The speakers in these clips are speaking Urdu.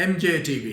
MJ TV।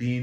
3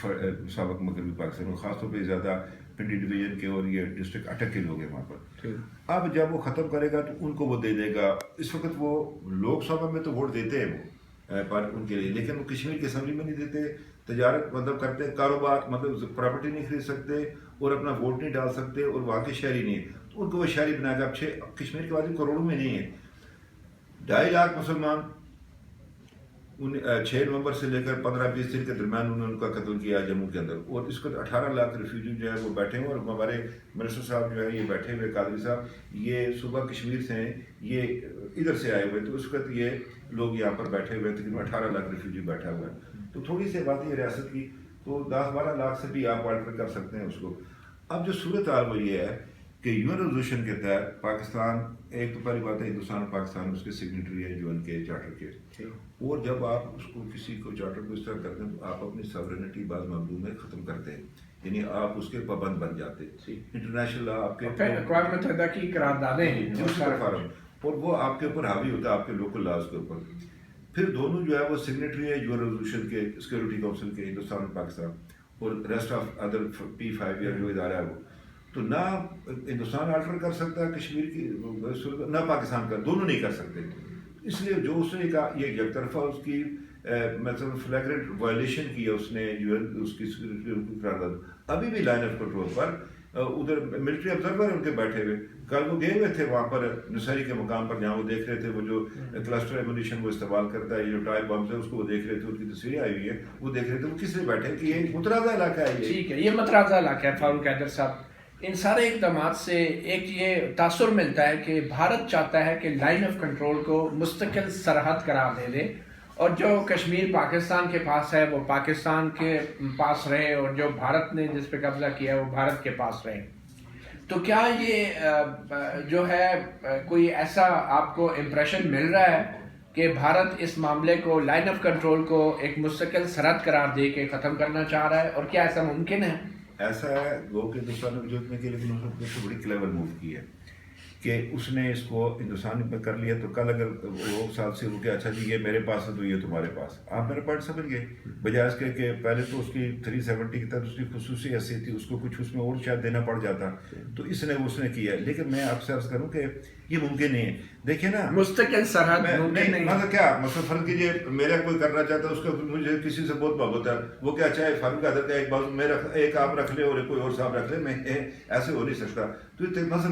سابق مغربی پاکستان میں، خاص طور پہ زیادہ پنڈی ڈویژن کے اور یہ ڈسٹرکٹ اٹک کے لوگ ہیں وہاں پر. اب جب وہ ختم کرے گا تو ان کو وہ دے دے گا. اس وقت وہ لوک سبھا میں تو ووٹ دیتے ہیں وہ ان کے لیے، لیکن وہ کشمیر کی اسمبلی میں نہیں دیتے. تجارت مطلب کرتے ہیں، کاروبار مطلب پراپرٹی نہیں خرید سکتے اور اپنا ووٹ نہیں ڈال سکتے اور وہاں کے شہری نہیں ہیں، تو ان کو وہ شہری بنا گا. اب کشمیر کے بعد کروڑوں میں نہیں ہے، 2.5 لاکھ مسلمان 6 نومبر سے لے کر 15-20 دن کے درمیان انہوں نے ان کا قتل کیا جموں کے اندر. اور اس وقت 18 لاکھ ریفیوجی جو ہے وہ بیٹھے ہیں. اور ہمارے منسٹر صاحب جو ہے یہ بیٹھے ہوئے قادری صاحب، یہ صوبہ کشمیر سے ہیں، یہ ادھر سے آئے ہوئے. تو اس وقت یہ لوگ یہاں پر بیٹھے ہوئے ہیں، تقریباً 18 لاکھ ریفیوجی بیٹھا ہوا ہے. تو تھوڑی سی بات ہے ریاست کی، تو 10-12 لاکھ سے بھی آپ آلٹر کر سکتے ہیں اس کو. اب جو صورت حال وہ یہ ہے کہ یون ریزولوشن کے تحت پاکستان، ایک تو پہلی بات ہے ہندوستان اور پاکستان اس کے سگنیٹری ہے یون کے چارٹر کے، اور جب آپ اس کو کسی کو چارٹر کو اس طرح کرتے ہیں تو آپ اپنی ساورینٹی بعض معاملوں میں ختم کرتے ہیں، یعنی آپ اس کے پابند بن جاتے ہیں. انٹرنیشنل لا آپ کے اقوام متحدہ کی قراردادیں ہیں فارم، اور وہ آپ کے اوپر حاوی ہوتا ہے، آپ کے لوکل لاز کے اوپر. پھر دونوں جو ہے وہ سگنیٹری ہے یون ریزولوشن کے، سیکورٹی کونسل کے، ہندوستان اور پاکستان، اور ریسٹ آف ادر P5 یا جو ادارہ ہے وہ. تو نہ ہندوستان آلٹر کر سکتا ہے کشمیر کی صورت، نہ پاکستان کا، دونوں نہیں کر سکتے. اس لیے جو اس نے کہا یہ یک طرفہ اس کی مطلب فلیگرنٹ وائلیشن کی ہے اس نے اس کی سیکورٹی قرارداد. ابھی بھی لائن آف کنٹرول پر ادھر ملٹری آبزرور ہیں ان کے بیٹھے ہوئے. کل وہ گئے ہوئے تھے وہاں پر نصیری کے مقام پر جہاں وہ دیکھ رہے تھے وہ جو کلسٹر ایمونیشن وہ استعمال کرتا ہے، یہ جو ٹائم بمز ہے اس کو وہ دیکھ رہے تھے، ان کی تصویریں آئی ہوئی ہیں، وہ دیکھ رہے تھے. وہ کس لیے بیٹھے کہ یہ متنازع علاقہ ہے. ٹھیک ہے، یہ متنازع علاقہ ہے. فاروق حیدر صاحب، ان سارے اقدامات سے ایک یہ تاثر ملتا ہے کہ بھارت چاہتا ہے کہ لائن آف کنٹرول کو مستقل سرحد قرار دے دے، اور جو کشمیر پاکستان کے پاس ہے وہ پاکستان کے پاس رہے، اور جو بھارت نے جس پہ قبضہ کیا ہے وہ بھارت کے پاس رہے. تو کیا یہ جو ہے کوئی ایسا آپ کو امپریشن مل رہا ہے کہ بھارت اس معاملے کو، لائن آف کنٹرول کو ایک مستقل سرحد قرار دے کے ختم کرنا چاہ رہا ہے، اور کیا ایسا ممکن ہے؟ ایسا ہے گو کہ ہندوستان نے وجود میں کی، لیکن اس نے بڑی کلیور موو کی ہے کہ اس نے اس کو ہندوستان میں کر لیا. تو کل اگر وہ ساتھ سے رکے اچھا جی یہ میرے پاس ہے تو یہ تمہارے پاس، آپ میرا پوائنٹ سمجھ گئے، بجائے اس کے کہ پہلے تو اس کی 370 کے تحت اس کی خصوصی حیثیت تھی، اس کو کچھ اس میں اور شاید دینا پڑ جاتا، تو اس نے کیا ہے. لیکن میں آپ سے عرض کروں کہ یہ ممکن نہیں ہے. دیکھیں نا مستقل سرحد ممکن نہیں. مطلب کیا مثلا فرض کیجیے میرا کوئی کرنا چاہتا ہے، اس کا مجھے کسی سے بہت محبت ہے، وہ کیا چاہے فاروق حیدر کا ایک بازو میں ایک آپ رکھ لے اور کوئی اور صاحب رکھ لے، میں ایسے ہو نہیں سکتا. تو مثلا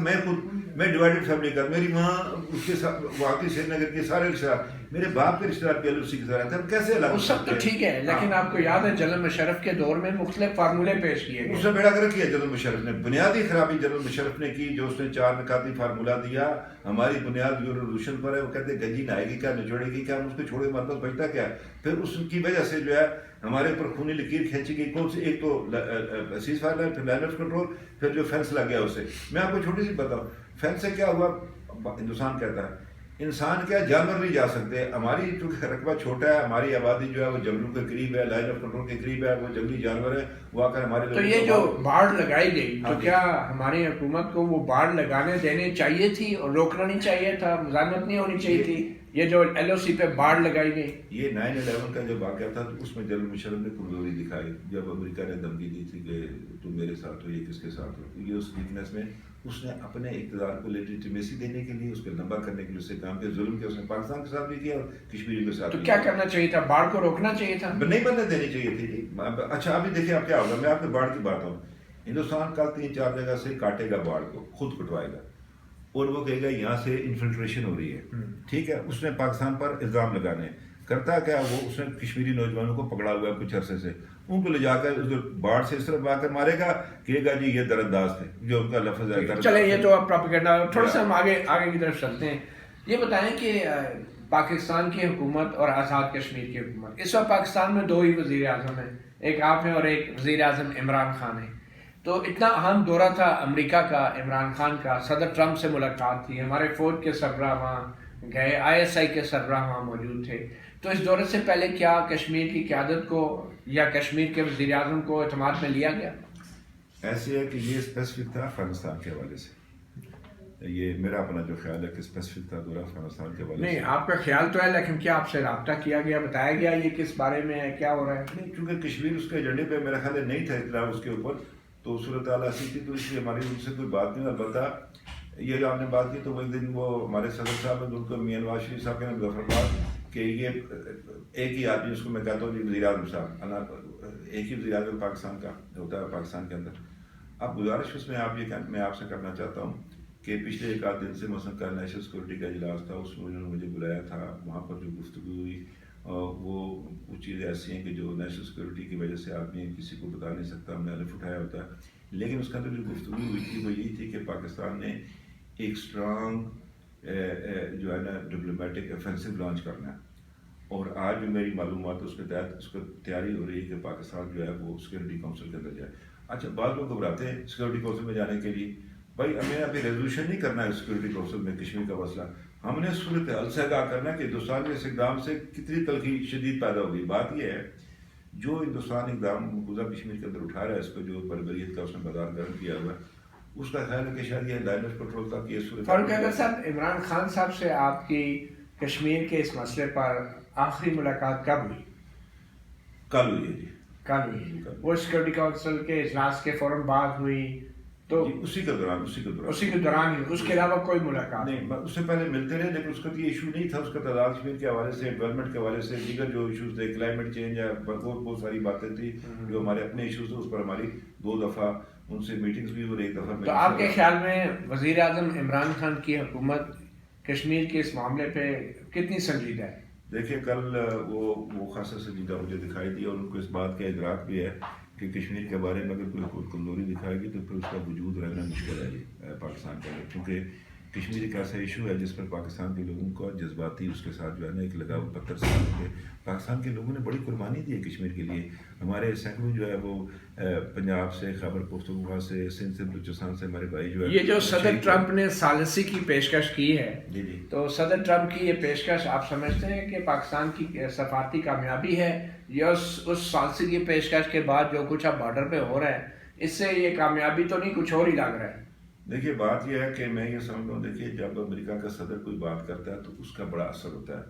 میں ڈیوائڈڈ فیملی کا، میری ماں اس کے ساتھ وہاں کی سری نگر کے سارے رشتے دار، میرے باپ کے رشتے دار پہلے اسی کے ساتھ رہتے ہیں، کیسے الگ؟ وہ سب تو ٹھیک ہے، لیکن آپ کو یاد ہے جنرل مشرف کے دور میں مختلف فارمولے پیش کیے گئے. اس نے بیڑا گرک کیا جنرل مشرف نے. بنیادی خرابی جنرل مشرف نے کی جو اس نے 4 نکاتی فارمولہ دیا. ہماری بنیاد یون ریزولوشن پر ہے، وہ کہتے ہیں گنجی نہائے گی کیا، نچوڑے گی کیا، ہم اس کو چھوڑے ہمارے پاس بچتا کیا. پھر اس کی وجہ سے جو ہے ہمارے اوپر خونی لکیر کھینچی گئی. کون سی؟ ایک تو سیز فائر لائن، پھر لائن آف کنٹرول، پھر جو فینس لگ گیا اسے. میں آپ کو چھوٹی سی بتاؤں فینس سے کیا ہوا. ہندوستان کہتا ہے انسان کیا جانور نہیں جا سکتے. ہماری چونکہ رقبہ چھوٹا ہے، ہماری آبادی جو ہے وہ جنگلوں کے قریب ہے، لائن آف کنٹرول کے قریب ہے، وہ جنگلی جانور ہیں وہ آ کر ہمارے. تو یہ جو باڑ لگائی گئی تو کیا ہماری حکومت کو وہ باڑ لگانے دینے چاہیے تھی اور روکنا نہیں چاہیے تھا، مزاحمت نہیں ہونی چاہیے تھی؟ یہ جو LOC پہ باڑ لگائی گئی، یہ 9/11 کا جو واقعہ تھا تو اس میں جنرل مشرف نے کمزوری دکھائی. جب امریکہ نے دھمکی دی تھی کہ تم میرے ساتھ ہو، یہ کس کے ساتھ ہو، یہ اس ویکنس میں اس نے اپنے اقتدار کو لیجیٹیمیسی دینے کے لیے، اس کو لمبا کرنے کے لیے اس سے کام کیا. ظلم کیا اس نے پاکستان کے ساتھ بھی کیا اور کشمیری کے ساتھ. تو کیا کرنا چاہیے تھا؟ باڑ کو روکنا چاہیے تھا، نہیں بننے دینی چاہیے تھی. جی اچھا ابھی دیکھیں اب کیا ہوگا. میں آپ کو باڑ کی بات ہوں. ہندوستان کا 3-4 جگہ سے کاٹے گا باڑ کو، خود کٹوائے گا، اور وہ کہے گا یہاں سے انفلٹریشن ہو رہی ہے. ٹھیک ہے، اس نے پاکستان پر الزام لگانے. کرتا کیا وہ اس نے کشمیری نوجوانوں کو پکڑا ہوا ہے کچھ عرصے سے، ان کو لے جا کر باڑ سے اس طرح آ کر مارے گا، کہے گا جی یہ درانداز تھے، جو ان کا لفظ ہے. چلے یہ تو اب پروپیگنڈا. تھوڑا سا ہم آگے کی طرف چلتے ہیں. یہ بتائیں کہ پاکستان کی حکومت اور آزاد کشمیر کی حکومت، اس وقت پاکستان میں 2 ہی وزیر اعظم ہیں، ایک آپ ہیں اور ایک وزیر اعظم عمران خان ہیں. تو اتنا اہم دورہ تھا امریکہ کا، عمران خان کا، صدر ٹرمپ سے ملاقات تھی، ہمارے فوج کے سربراہ وہاں گئے، ISI کے سربراہ وہاں موجود تھے. تو اس دورے سے پہلے کیا کشمیر کی قیادت کو یا کشمیر کے وزیر اعظم کو اعتماد میں لیا گیا؟ ایسے ہے کہ یہ اسپیسیفک تھا افغانستان کے حوالے سے. یہ میرا اپنا جو خیال ہے کہ اسپیسیفک تھا دورہ افغانستان کے حوالے نہیں سے. آپ کا خیال تو ہے لیکن کیا آپ سے رابطہ کیا گیا, بتایا گیا یہ کس بارے میں ہے, کیا ہو رہا ہے؟ نہیں, چونکہ کشمیر اس کے ایجنڈے پہ میرا خیال ہے نہیں تھا اطلاع اس کے اوپر, تو صورتحال ایسی تھی تو اس لیے ہماری ان سے کوئی بات نہیں. البتہ یہ جو آپ نے بات کی تو وہی دن وہ ہمارے صدر صاحب ہیں, ان کو میاں نواز شریف صاحب کے مظفر آباد کہ یہ ایک ہی آدمی, اس کو میں کہتا ہوں وزیر اعظم صاحب, ایک ہی وزیر اعظم پاکستان کا ہوتا ہے پاکستان کے اندر. اب گزارش اس میں میں آپ سے کرنا چاہتا ہوں کہ پچھلے ایک آدھ دن سے مثلا کا نیشنل سیکورٹی کا اجلاس تھا, اس میں انہوں نے مجھے بلایا تھا. وہاں پر جو گفتگو ہوئی وہ چیزیں ایسی ہیں کہ جو نیشنل سیکورٹی کی وجہ سے آدمی کسی کو بتا نہیں سکتا, ہم نے الف اٹھایا ہوتا ہے. لیکن اس کے اندر جو گفتگو ہوئی تھی وہ یہی تھی کہ پاکستان نے ایک اسٹرانگ جو ہے نا ڈپلومیٹک افینسو لانچ کرنا ہے, اور آج جو میری معلومات اس کے تحت اس کو تیاری ہو رہی ہے کہ پاکستان جو ہے وہ سیکورٹی کونسل کے اندر جائے. اچھا, بعض لوگ گھبراتے ہیں سیکورٹی کونسل میں جانے کے لیے. بھائی ہمیں ابھی ریزولوشن نہیں کرنا ہے سیکورٹی کونسل میں کشمیر کا مسئلہ, ہم نے صورتحال سے آگاہ کرنا ہے کہ ہندوستان کے اس اقدام سے کتنی تلخی شدید پیدا ہوگی. بات یہ ہے جو ہندوستان اقدام مقبوضہ کشمیر کے اندر اٹھا رہا ہے, اس کو جو بربریت کا اس نے بازار گرم کیا ہوا ہے, اس کا خیال ہے کہ شاید یہ لائن آف کنٹرول تھا کہ یہ فاروق احمد صاحب, عمران خان صاحب سے آپ کی کشمیر کے اس مسئلے پر آخری ملاقات کب ہوئی؟ کل ہوئی ہے جی. کل ہوئی. وہ سیکورٹی کونسل کے اجلاس کے فوراً بعد ہوئی تو اسی کے دوران ہی, اس کے علاوہ کوئی ملاقات نہیں. اس سے پہلے ملتے رہے لیکن اس کا یہ ایشو نہیں تھا. اس کا تعداد کشمیر کے حوالے سے, ڈیولپمنٹ کے حوالے سے, دیگر جو ایشوز تھے, کلائمیٹ چینج یا بہت ساری باتیں تھیں جو ہمارے اپنے ایشوز تھے, اس پر ہماری 2 دفعہ ان سے میٹنگز بھی ہوئی, 1 دفعہ. تو آپ کے خیال میں وزیر اعظم عمران خان کی حکومت کشمیر کے اس معاملے پہ کتنی سنجیدہ ہے؟ دیکھیے کل وہ خاصا سنجیدہ مجھے دکھائی دی, اور ان کو اس بات کا ادراک بھی ہے کہ کشمیر کے بارے میں اگر کوئی خود کمزوری دکھائے گی تو پھر اس کا وجود رہنا مشکل ہے جی پاکستان کے اندر. کیونکہ کشمیر ایک ایسا ایشو ہے جس پر پاکستان کے لوگوں کو جذباتی اس کے ساتھ جو ہے نا ایک لگاؤ پتھر سے پاکستان کے لوگوں نے بڑی قربانی دی ہے کشمیر کے لیے. ہمارے سینکڑوں جو ہے وہ پنجاب سے, خیبر پختونخوا سے, سندھ سے, بلوچستان سے ہمارے بھائی جو ہے. یہ جو صدر ٹرمپ نے ثالثی کی پیشکش کی ہے, جی تو صدر ٹرمپ کی یہ پیشکش آپ سمجھتے ہیں کہ پاکستان کی سفارتی کامیابی ہے, یا اس ثالثی کی پیشکش کے بعد جو کچھ اب بارڈر پہ ہو رہا ہے اس سے یہ کامیابی تو نہیں, کچھ اور ہی لگ رہا ہے؟ دیکھیے بات یہ ہے کہ میں یہ سمجھتا ہوں, دیکھیے جب امریکہ کا صدر کوئی بات کرتا ہے تو اس کا بڑا اثر ہوتا ہے.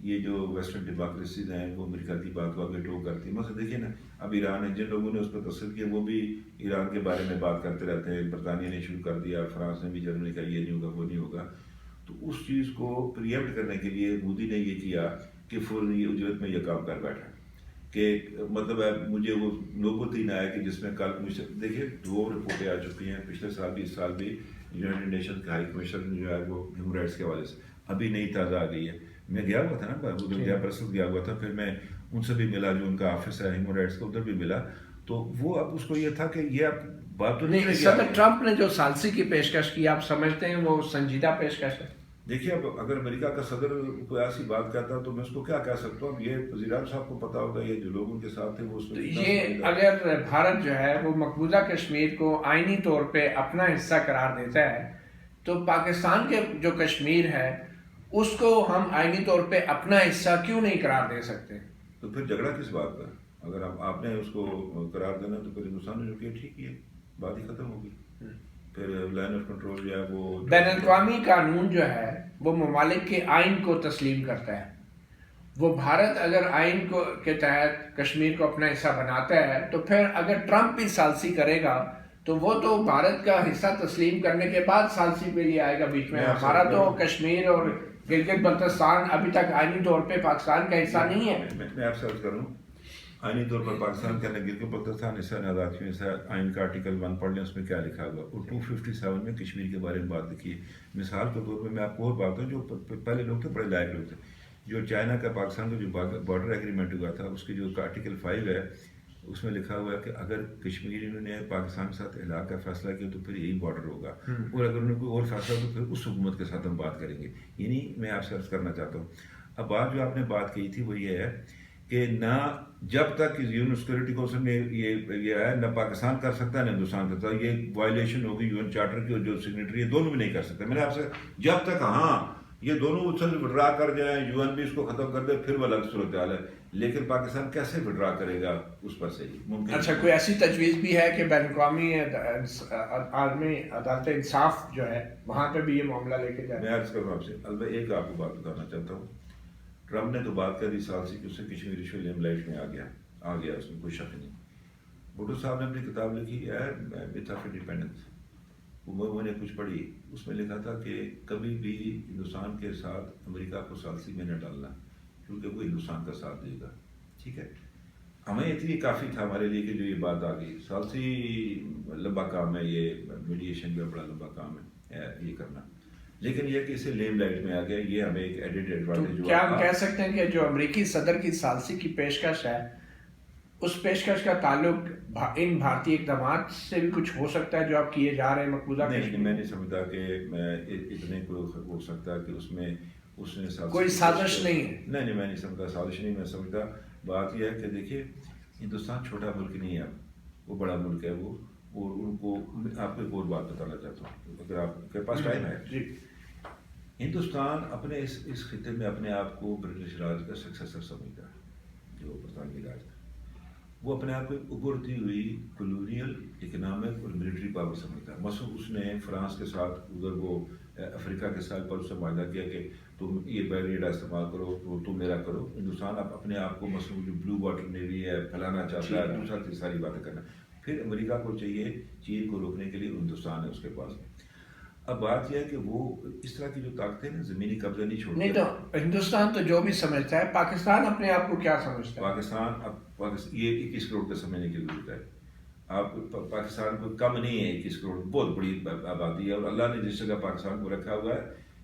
یہ جو ویسٹرن ڈیموکریسیز ہیں وہ امریکہ کی بات کو آگے ٹو کرتی ہیں. مثلا دیکھیے نا, اب ایران ہے, جن لوگوں نے اس پر تشدد کیا وہ بھی ایران کے بارے میں بات کرتے رہتے ہیں. برطانیہ نے شروع کر دیا, فرانس نے بھی, جرمنی کا یہ نہیں ہوگا وہ نہیں ہوگا. تو اس چیز کو پریمپٹ کرنے کے لیے مودی نے یہ کیا کہ فوری اجرت میں یہ کام کر بیٹھا کہ مطلب ہے مجھے وہ نوبت ہی نہ آیا کہ جس میں کل مجھ دیکھیے 2 رپورٹیں آ چکی ہیں پچھلے سال بھی, اس سال بھی. یونائٹڈ نیشن کا ہائی کمشنر جو ہے وہ ہیومن رائٹس کے حوالے سے ابھی نئی تازہ آ گئی ہے. میں گیا ہوا تھا نا, برسل گیا ہوا تھا, پھر میں ان سے بھی ملا جو ان کا آفس ہے ہیومن رائٹس کا, ادھر بھی ملا. تو وہ اب اس کو یہ تھا کہ یہ اب بات تو نہیں. صدر ٹرمپ نے جو ثالثی کی پیشکش کی, آپ سمجھتے ہیں وہ سنجیدہ پیشکش ہے؟ دیکھیے اب اگر امریکہ کا صدر کوئی ایسی بات کرتا ہے تو میں اس کو کیا کہہ سکتا ہوں. یہ وزیر اعظم صاحب کو پتا ہوگا, یہ جو لوگ ان کے ساتھ تھے وہ اس میں. یہ اگر بھارت جو ہے وہ مقبوضہ کشمیر کو آئینی طور پہ اپنا حصہ قرار دیتا ہے تو پاکستان کے جو کشمیر ہے اس کو ہم آئینی طور پہ اپنا حصہ کیوں نہیں قرار دے سکتے؟ تو پھر جھگڑا کس بات کا؟ اگر آپ نے اس کو قرار دینا تو پھر ہندوستان نے جو کیا ٹھیک ہے, بات ہی ختم ہوگی. پھر لائن آف کنٹرول جو ہے وہ بین الاقوامی قانون جو ہے وہ ممالک کے آئین کو تسلیم کرتا ہے. وہ بھارت اگر آئین کو کے تحت کشمیر کو اپنا حصہ بناتا ہے تو پھر اگر ٹرمپ بھی ثالثی کرے گا تو وہ تو بھارت کا حصہ تسلیم کرنے کے بعد ثالثی پہ لیے آئے گا بیچ میں. ہمارا تو کشمیر اور گلگت بلتستان ابھی تک آئینی طور پہ پاکستان کا حصہ نہیں ہے. میں آپ سے عرض کروں, آئینی طور پر پاکستان کے اندر گلگت بلتستان حصہ آزاد کیوں حصہ, آئین کا آرٹیکل 1 پڑھ لیں, اس میں کیا لکھا ہوا, اور 257 میں کشمیر کے بارے میں بات لکھی ہے. مثال کے طور پہ میں آپ کو اور بات ہوں, جو پہلے لوگ تھے بڑے لائق لوگ تھے, جو چائنا کا پاکستان کا جو بارڈر ایگریمنٹ ہوا تھا اس کی جو آرٹیکل 5 ہے اس میں لکھا ہوا ہے کہ اگر کشمیر انہوں نے پاکستان کے ساتھ احلاق کا فیصلہ کیا تو پھر یہی بارڈر ہوگا, اور اگر انہوں نے کوئی اور فیصلہ تو پھر اس حکومت کے ساتھ ہم بات کریں گے. یعنی میں آپ سے عرض کرنا چاہتا ہوں, اب بات جو آپ نے بات کی تھی وہ یہ ہے کہ نہ جب تک یون سیکورٹی کونسل میں یہ ہے نہ پاکستان کر سکتا ہے نہ ہندوستان کرتا ہے. یہ وائلیشن ہوگی یون چارٹر کی, اور جو سگنیٹری ہے دونوں بھی نہیں کر سکتے. میں نے آپ سے جب تک ہاں یہ دونوں اچھل وڈرا کر جائیں، یو این بھی اس کو ختم کر دے، پھر وہ الگ صورتحال ہے، لیکن پاکستان کیسے وڈرا کرے گا اس پر سے ممکن؟ اچھا، کوئی ایسی تجویز بھی ہے کہ بین الاقوامی عالمی عدالت انصاف جو ہے وہاں پہ بھی یہ معاملہ لے کے جائے؟ میں عرض کر رہا ہوں آپ سے، البتہ ایک آپ کو بات بتانا چاہتا ہوں، ٹرمپ نے تو بات کر دی سال سے کہ اس سے کشمیر ایشو لیم لائٹ میں آ گیا، اس میں کوئی شک نہیں۔ بھٹو صاحب نے اپنی کتاب لکھی ہے میتھ آف انڈیپینڈنس، وہ نے کچھ پڑھی، اس میں لکھا تھا کہ کبھی بھی ہندوستان کے ساتھ امریکہ کو ثالثی میں نہ ڈالنا، کیونکہ وہ ہندوستان کا ساتھ دے گا، ٹھیک ہے؟ ہمیں اتنی کافی تھا ہمارے لیے کہ جو یہ بات آ گئی، ثالثی لمبا کام ہے، یہ میڈیشن کا بڑا لمبا کام ہے یہ کرنا، لیکن یہ کہ اسے لیم لائٹ میں آ گیا، یہ ہمیں ایک ایڈڈ ایڈوانٹیج ہوا۔ کیا ہم کہہ سکتے ہیں کہ جو امریکی صدر کی ثالثی کی پیشکش ہے، اس پیشکش کا تعلق ان بھارتی اقدامات سے بھی کچھ ہو سکتا ہے جو آپ کیے جا رہے ہیں مقبوضہ کشمیر؟ نہیں، میں نہیں سمجھتا کہ اتنے کو ہو سکتا کہ اس میں اس نے کوئی سازش نہیں ہے۔ نہیں، میں نہیں سمجھتا سازش نہیں، میں سمجھتا بات یہ ہے کہ دیکھیے ہندوستان چھوٹا ملک نہیں ہے، وہ بڑا ملک ہے، وہ ان کو آپ کو ایک اور بات بتانا چاہتا ہوں اگر آپ کے پاس ٹائم ہے۔ ہندوستان اپنے اس خطے میں اپنے آپ کو برٹش راج کا سکسیسر سمجھتا ہے، جو برطانوی راج تھا، وہ اپنے آپ کو ایک ابھرتی ہوئی کلونیل اکنامک اور ملٹری پاور سمجھتا ہے۔ مثلاً اس نے فرانس کے ساتھ ادھر وہ افریقہ کے ساتھ پر اس سے معاہدہ کیا کہ تم یہ بیریئر استعمال کرو تو تم میرا کرو۔ ہندوستان اپنے آپ کو مثلاً جو بلو واٹر نیوی ہے پھیلانا چاہتا ہے، دوسرا ساری باتیں کرنا، پھر امریکہ کو چاہیے چین کو روکنے کے لیے ہندوستان ہے اس کے پاس۔ اب بات یہ ہے کہ وہ اس طرح کی جو طاقتیں نا زمینی قبضہ نہیں چھوڑتی۔ نہیں تو ہندوستان تو جو بھی سمجھتا ہے، پاکستان اپنے آپ کو کیا سمجھتا ہے؟ پاکستان اب یہ 21 کروڑ کا سمجھنے کی ضرورت ہے۔ آپ پاکستان کو کم نہیں ہے، 21 کروڑ بہت بڑی آبادی ہے، اور اللہ نے جس جگہ پاکستان کو رکھا ہوا ہے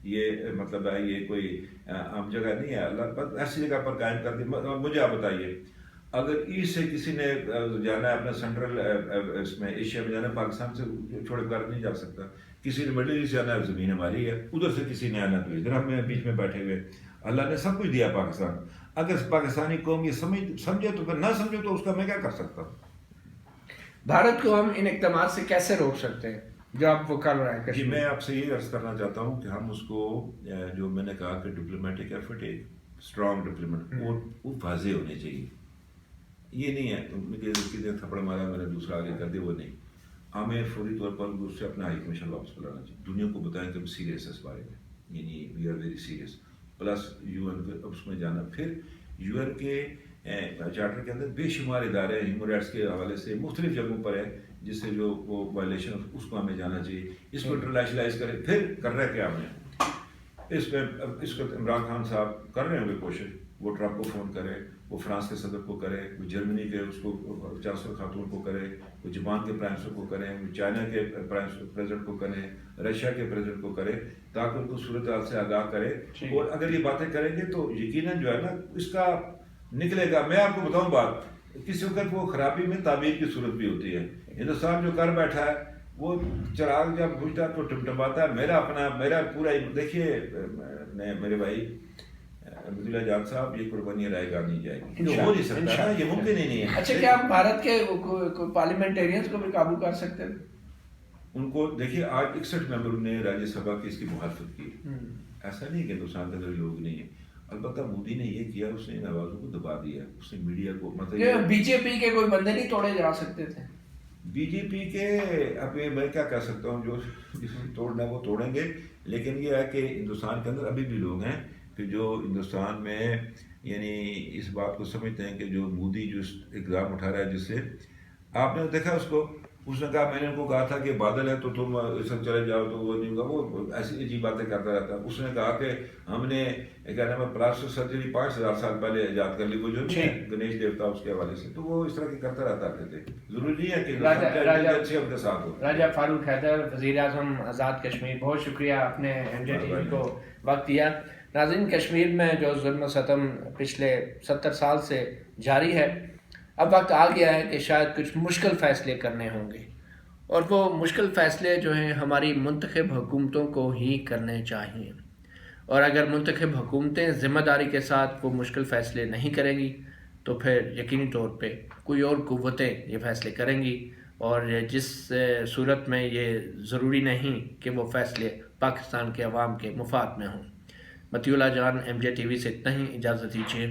یہ مطلب ہے یہ کوئی عام جگہ نہیں ہے، اللہ ایسی جگہ پر قائم کر دی۔ مجھے آپ بتائیے اگر ایسٹ سے کسی نے جانا ہے اپنا سینٹرل اس میں ایشیا میں جانا ہے، پاکستان سے چھوڑ کر نہیں جا سکتا۔ کسی نے مڈل ایسٹ جانا ہے، زمین ہماری ہے، ادھر سے کسی نے آنا تو ادھر ہم بیچ میں بیٹھے ہوئے، اللہ نے سب کچھ دیا پاکستان۔ اگر پاکستانی قوم یہ سمجھے تو پھر نہ سمجھے تو اس کا میں کیا کر سکتا ہوں؟ بھارت کو ہم ان اقدامات سے کیسے روک سکتے ہیں جو آپ وہ کر رہے ہیں؟ جی میں آپ سے یہ عرض کرنا چاہتا ہوں کہ ہم اس کو جو میں نے کہا کہ ڈپلومیٹک ایفرٹ ایک اسٹرانگ ڈپلومیٹ وہ واضح ہونے چاہیے، یہ نہیں ہے مجھے کسی نے تھپڑ مارا میں نے دوسرا آگے کر دیا، وہ نہیں، ہمیں فوری طور پر اس سے اپنا ہائی کمیشن واپس بلانا چاہیے، دنیا کو بتائیں کہ ہم سیریس ہے اس بارے میں، یعنی we are very serious, plus U N کے اس میں جانا، پھر یو این کے چارٹر کے اندر بے شمار ادارے ہیومن رائٹس کے حوالے سے مختلف جگہوں پر ہے جس سے جو وہ وائلیشن اس کو ہمیں جانا چاہیے، اس کو انٹرنیشنلائز کرے۔ پھر کر رہے کیا ہم نے اس کو عمران خان صاحب کر رہے ہوں گے کوشش، وہ ٹرمپ کو فون کرے، وہ فرانس کے صدر کو کرے، وہ جرمنی کے اس کو چانسلر خاتون کو کرے، وہ جاپان کے پرائم منسٹر کو کرے، وہ چائنا کے پریزیڈنٹ کو کرے، رشیا کے پریزیڈنٹ کو کرے، تاکہ ان کو صورتحال سے آگاہ کرے، اور اگر یہ باتیں کریں گے تو یقیناً جو ہے نا اس کا نکلے گا۔ میں آپ کو بتاؤں بات، کسی وقت وہ خرابی میں تعبیر کی صورت بھی ہوتی ہے۔ ہندوستان جو کر بیٹھا ہے وہ چراغ جب بجھتا ہے تو ٹمٹماتا ہے۔ میرا پورا دیکھیے میرے بھائی عبداللہ جان صاحب، یہ قربانی رائے گاہ نہیں جائے گی، ہو نہیں سکتا، یہ ممکن ہی نہیں ہے۔ اچھا، کیا ہم بھارت کے پارلیمنٹیرینز کو بھی قابو کر سکتے ہیں؟ ان کو دیکھیے آج 61 ممبروں نے راجیہ سبھا کی اس کی مخالفت کی، ایسا نہیں کہ ہندوستان کے اندر لوگ نہیں ہیں، البتہ مودی نے یہ کیا، اس نے ان آوازوں کو دبا دیا، اس نے میڈیا کو مطلب بی جے پی کے کوئی بندے نہیں توڑے جا سکتے تھے؟ بی جے پی کے اب میں کیا کہہ سکتا ہوں، جو جس نے توڑنا وہ توڑیں گے، لیکن یہ ہے کہ ہندوستان کے اندر ابھی بھی لوگ ہیں کہ جو ہندوستان میں یعنی اس بات کو سمجھتے ہیں کہ جو مودی جو اقدام اٹھا رہا ہے، جس سے آپ نے دیکھا اس نے کہا، میں نے ان کو کہا تھا کہ بادل ہے تو تم اس وقت چلے جاؤ، تو وہ نہیں ہوگا، وہ ایسی عجیب باتیں کرتا رہتا ہے۔ اس نے کہا کہ ہم نے کیا نام ہے پلاسٹک سرجری 5000 سال پہلے ایجاد کر لی، وہ جو گنیش دیوتا اس کے حوالے سے، تو وہ اس طرح کی کرتا رہتا تھے۔ ضروری نہیں ہے کہ اچھے ان کے ساتھ ہو۔ راجہ فاروق حیدر، وزیر اعظم آزاد کشمیر، بہت شکریہ، آپ نے ایم جے ٹی وی کو وقت دیا۔ ناظرین، کشمیر میں جو ظلم و ستم پچھلے 70 سال سے جاری ہے، اب وقت آ گیا ہے کہ شاید کچھ مشکل فیصلے کرنے ہوں گے، اور وہ مشکل فیصلے جو ہیں ہماری منتخب حکومتوں کو ہی کرنے چاہیے، اور اگر منتخب حکومتیں ذمہ داری کے ساتھ وہ مشکل فیصلے نہیں کریں گی تو پھر یقینی طور پہ کوئی اور قوتیں یہ فیصلے کریں گی، اور جس صورت میں یہ ضروری نہیں کہ وہ فیصلے پاکستان کے عوام کے مفاد میں ہوں۔ مطیع اللہ جان MJ TV سے اتنا ہی، اجازت دیجیے.